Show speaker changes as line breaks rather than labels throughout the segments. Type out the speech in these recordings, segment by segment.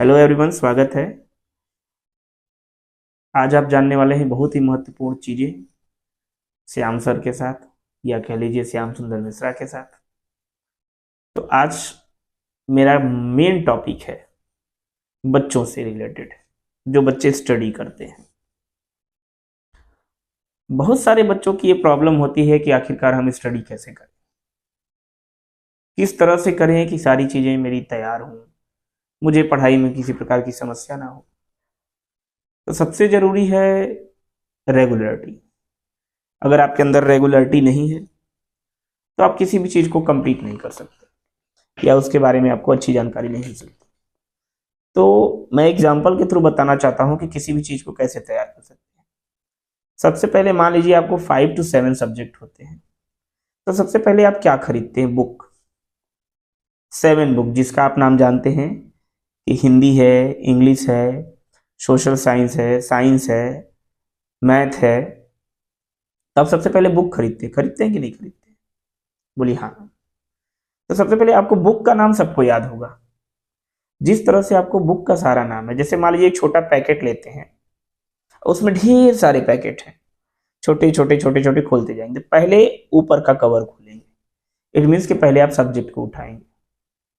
Hello everyone, स्वागत है। आज आप जानने वाले हैं बहुत ही महत्वपूर्ण चीजें श्याम सर के साथ, या कह लीजिए श्याम सुंदर मिश्रा के साथ। तो आज मेरा मेन टॉपिक है बच्चों से रिलेटेड, जो बच्चे स्टडी करते हैं। बहुत सारे बच्चों की ये प्रॉब्लम होती है कि आखिरकार हम स्टडी कैसे करें, किस तरह से करें कि सारी चीजें मेरी तैयार हों, मुझे पढ़ाई में किसी प्रकार की समस्या ना हो। तो सबसे जरूरी है रेगुलरिटी। अगर आपके अंदर रेगुलरिटी नहीं है तो आप किसी भी चीज को कंप्लीट नहीं कर सकते, या उसके बारे में आपको अच्छी जानकारी नहीं हो सकती। तो मैं एग्जाम्पल के थ्रू बताना चाहता हूं कि किसी भी चीज को कैसे तैयार कर सकते हैं। सबसे पहले मान लीजिए आपको 5 to 7 सब्जेक्ट होते हैं, तो सबसे पहले आप क्या खरीदते हैं? बुक। 7 बुक, जिसका आप नाम जानते हैं कि हिंदी है, इंग्लिश है, सोशल साइंस है, साइंस है, मैथ है। तो आप सबसे पहले बुक खरीदते हैं कि नहीं खरीदते? बोलिए हाँ। तो सबसे पहले आपको बुक का नाम सबको याद होगा। जिस तरह से आपको बुक का सारा नाम है, जैसे मान लीजिए एक छोटा पैकेट लेते हैं, उसमें ढेर सारे पैकेट हैं, छोटे छोटे छोटे छोटे खोलते जाएंगे। पहले ऊपर का कवर खोलेंगे, इट मीन्स कि पहले आप सब्जेक्ट को उठाएंगे।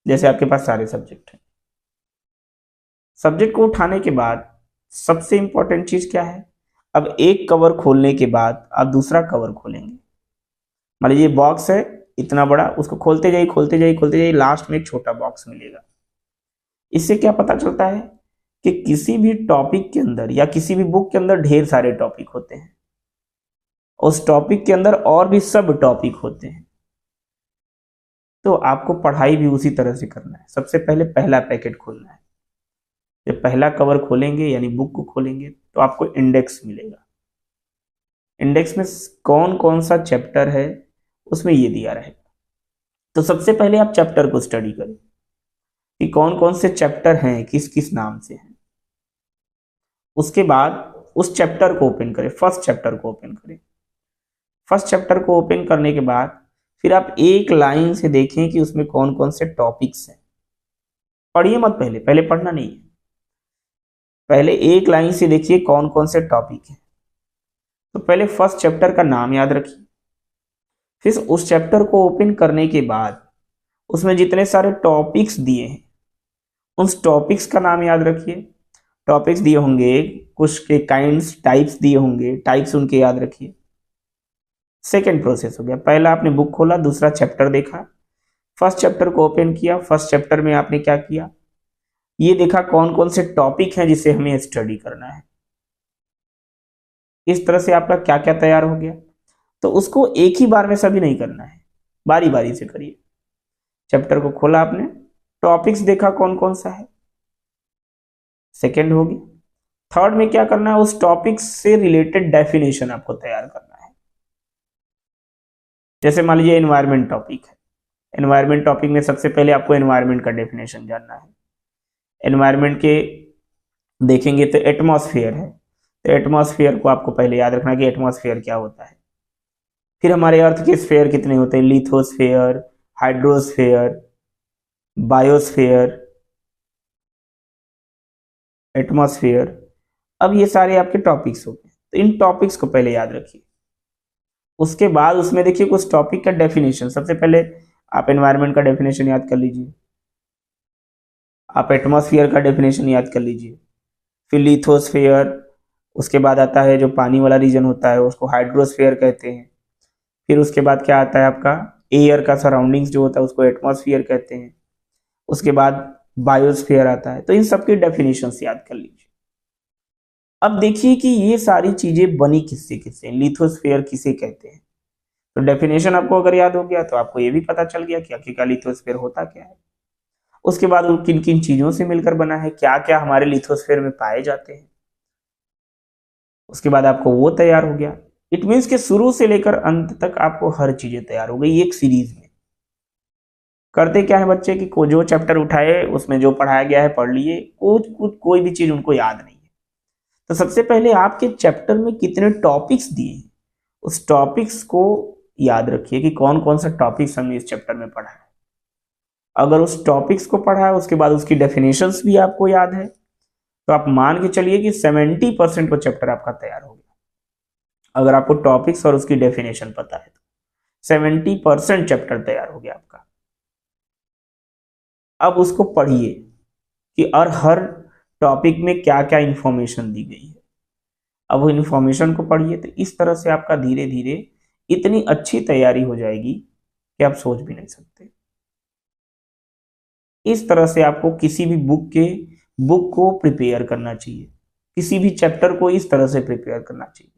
जैसे आपके पास सारे सब्जेक्ट हैं, सब्जेक्ट को उठाने के बाद सबसे इंपॉर्टेंट चीज क्या है? अब एक कवर खोलने के बाद आप दूसरा कवर खोलेंगे। मान लीजिए बॉक्स है इतना बड़ा, उसको खोलते जाइए खोलते जाइए खोलते जाइए, लास्ट में एक छोटा बॉक्स मिलेगा। इससे क्या पता चलता है कि किसी भी टॉपिक के अंदर या किसी भी बुक के अंदर ढेर सारे टॉपिक होते हैं, उस टॉपिक के अंदर और भी सब टॉपिक होते हैं। तो आपको पढ़ाई भी उसी तरह से करना है। सबसे पहले पहला पैकेट खोलना है। जब पहला कवर खोलेंगे यानी बुक को खोलेंगे तो आपको इंडेक्स मिलेगा। इंडेक्स में कौन कौन सा चैप्टर है उसमें ये दिया रहेगा। तो सबसे पहले आप चैप्टर को स्टडी करें कि कौन कौन से चैप्टर हैं, किस किस नाम से हैं। उसके बाद उस चैप्टर को ओपन करें, फर्स्ट चैप्टर को ओपन करें। फर्स्ट चैप्टर को ओपन करने के बाद फिर आप एक लाइन से देखें कि उसमें कौन कौन से टॉपिक्स हैं। पढ़िए मत, पहले पहले पढ़ना नहीं है, पहले एक लाइन से देखिए कौन कौन से टॉपिक हैं। तो पहले फर्स्ट चैप्टर का नाम याद रखिए। फिर उस चैप्टर को ओपन करने के बाद उसमें जितने सारे टॉपिक्स दिए हैं उस टॉपिक्स का नाम याद रखिए। टॉपिक्स दिए होंगे, कुछ के काइंड्स, टाइप्स दिए होंगे, टाइप्स उनके याद रखिए। सेकेंड प्रोसेस हो गया, पहला आपने बुक खोला, दूसरा चैप्टर देखा, फर्स्ट चैप्टर को ओपन किया। फर्स्ट चैप्टर में आपने क्या किया? ये देखा कौन कौन से टॉपिक हैं जिसे हमें स्टडी करना है। इस तरह से आपका क्या क्या तैयार हो गया। तो उसको एक ही बार में सभी नहीं करना है, बारी बारी से करिए। चैप्टर को खोला आपने, टॉपिक्स देखा कौन कौन सा है, सेकेंड हो गया। थर्ड में क्या करना है? उस टॉपिक से रिलेटेड डेफिनेशन आपको तैयार करना है। जैसे मान लीजिए एनवायरमेंट टॉपिक है, एनवायरमेंट टॉपिक में सबसे पहले आपको एनवायरमेंट का डेफिनेशन जानना है। एनवायरमेंट के देखेंगे तो एटमॉस्फेयर है, तो एटमॉस्फेयर को आपको पहले याद रखना कि एटमॉस्फेयर क्या होता है। फिर हमारे अर्थ के स्फेयर कितने होते हैं? Lithosphere, hydrosphere, biosphere, atmosphere. अब ये सारे आपके टॉपिक्स हो गए, तो इन टॉपिक्स को पहले याद रखिए। उसके बाद उसमें देखिए कुछ टॉपिक का डेफिनेशन। सबसे पहले आप एनवायरनमेंट का डेफिनेशन याद कर लीजिए, आप एटमॉस्फेयर का डेफिनेशन याद कर लीजिए, फिर लिथोस्फेयर, उसके बाद आता है जो पानी वाला रीजन होता है उसको हाइड्रोस्फेयर कहते हैं। फिर उसके बाद क्या आता है आपका एयर का सराउंडिंग्स जो होता है उसको एटमॉस्फेयर कहते हैं। उसके बाद बायोस्फेयर आता है। तो इन सबके डेफिनेशंस याद कर लीजिए। अब देखिए कि ये सारी चीजें बनी किससे किससे, लिथोस्फेयर किसे कहते हैं। तो डेफिनेशन आपको अगर याद हो गया तो आपको ये भी पता चल गया कि आखिरकार लिथोस्फेयर होता क्या है। उसके बाद वो किन किन चीजों से मिलकर बना है, क्या क्या हमारे लिथोस्फेयर में पाए जाते हैं, उसके बाद आपको वो तैयार हो गया। इट मीन्स कि शुरू से लेकर अंत तक आपको हर चीजें तैयार हो गई एक सीरीज में। करते क्या है बच्चे कि जो चैप्टर उठाए उसमें जो पढ़ाया गया है पढ़ लिए, कुछ कुछ कोई भी चीज उनको याद नहीं है। तो सबसे पहले आपके चैप्टर में कितने टॉपिक्स दिए हैं उस टॉपिक्स को याद रखिए कि कौन कौन सा टॉपिक्स हमने इस चैप्टर में पढ़ा है। अगर उस टॉपिक्स को पढ़ा है उसके बाद उसकी डेफिनेशंस भी आपको याद है, तो आप मान के चलिए कि 70% वो चैप्टर आपका तैयार हो गया। अगर आपको टॉपिक्स और उसकी डेफिनेशन पता है तो 70% चैप्टर तैयार हो गया आपका। अब उसको पढ़िए कि और हर टॉपिक में क्या क्या इंफॉर्मेशन दी गई है। अब वो इंफॉर्मेशन को पढ़िए, तो इस तरह से आपका धीरे धीरे इतनी अच्छी तैयारी हो जाएगी कि आप सोच भी नहीं सकते। इस तरह से आपको किसी भी बुक को प्रिपेयर करना चाहिए, किसी भी चैप्टर को इस तरह से प्रिपेयर करना चाहिए।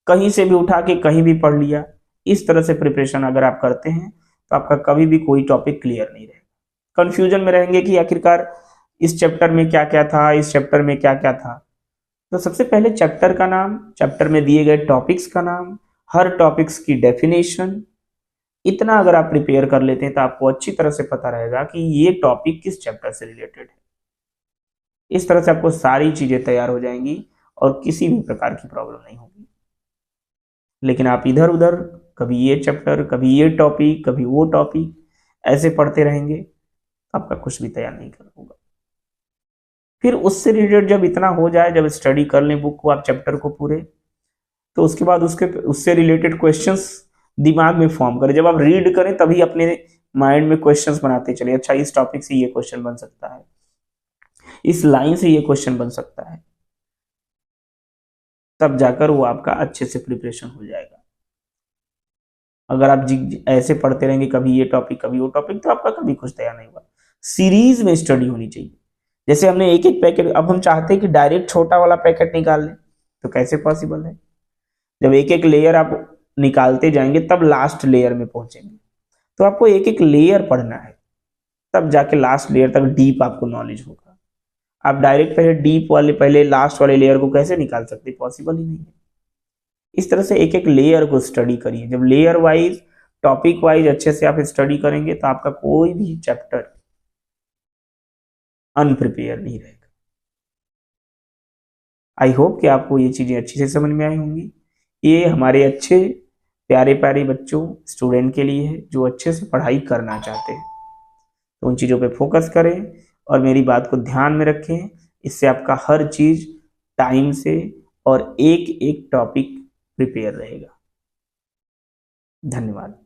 कहीं से भी उठा के कहीं भी पढ़ लिया, इस तरह से प्रिपरेशन अगर आप करते हैं तो आपका कभी भी कोई टॉपिक क्लियर नहीं रहेगा। कंफ्यूजन में रहेंगे कि आखिरकार इस चैप्टर में क्या क्या था, इस चैप्टर में क्या क्या था। तो सबसे पहले चैप्टर का नाम, चैप्टर में दिए गए टॉपिक्स का नाम, हर टॉपिक्स की डेफिनेशन, इतना अगर आप प्रिपेयर कर लेते हैं तो आपको अच्छी तरह से पता रहेगा कि ये टॉपिक किस चैप्टर से रिलेटेड है। इस तरह से आपको सारी चीजें तैयार हो जाएंगी और किसी भी प्रकार की प्रॉब्लम नहीं होगी। लेकिन आप इधर उधर कभी ये चैप्टर, कभी ये टॉपिक, कभी वो टॉपिक ऐसे पढ़ते रहेंगे, आपका कुछ भी तैयार नहीं कर होगा। फिर उससे रिलेटेड जब इतना हो जाए, जब स्टडी कर लें बुक को आप, चैप्टर को पूरे, तो उसके बाद उससे रिलेटेड क्वेश्चंस दिमाग में फॉर्म करें। जब आप रीड करें तभी अपने माइंड में क्वेश्चंस बनाते चले, अच्छा इस टॉपिक से ये क्वेश्चन बन सकता है, इस लाइन से ये क्वेश्चन बन सकता है, तब जाकर वो आपका अच्छे से प्रिपरेशन हो जाएगा। अगर आप ऐसे पढ़ते रहेंगे कभी ये टॉपिक कभी वो टॉपिक, तो आपका कभी कुछ तैयार नहीं होगा। सीरीज में स्टडी होनी चाहिए। जैसे हमने एक एक पैकेट, अब हम चाहते हैं कि डायरेक्ट छोटा वाला पैकेट निकाल लें, तो कैसे पॉसिबल है। जब एक एक लेयर आप निकालते जाएंगे तब लास्ट लेयर में पहुंचेंगे। तो आपको एक एक लेयर पढ़ना है, तब जाके लास्ट लेयर तक डीप आपको नॉलेज होगा। आप डायरेक्ट पहले डीप वाले, पहले लास्ट वाले लेयर को कैसे निकाल सकते, पॉसिबल ही नहीं है। इस तरह से एक एक लेयर को स्टडी करिए। जब लेयर वाइज, टॉपिक वाइज अच्छे से आप स्टडी करेंगे तो आपका कोई भी चैप्टर अनप्रिपेयर नहीं रहेगा। आई होप कि आपको ये चीजें अच्छी से समझ में आई होंगी। ये हमारे अच्छे प्यारे प्यारे बच्चों, स्टूडेंट के लिए है जो अच्छे से पढ़ाई करना चाहते हैं। तो उन चीज़ों पे फोकस करें और मेरी बात को ध्यान में रखें। इससे आपका हर चीज़ टाइम से और एक एक टॉपिक प्रिपेयर रहेगा। धन्यवाद।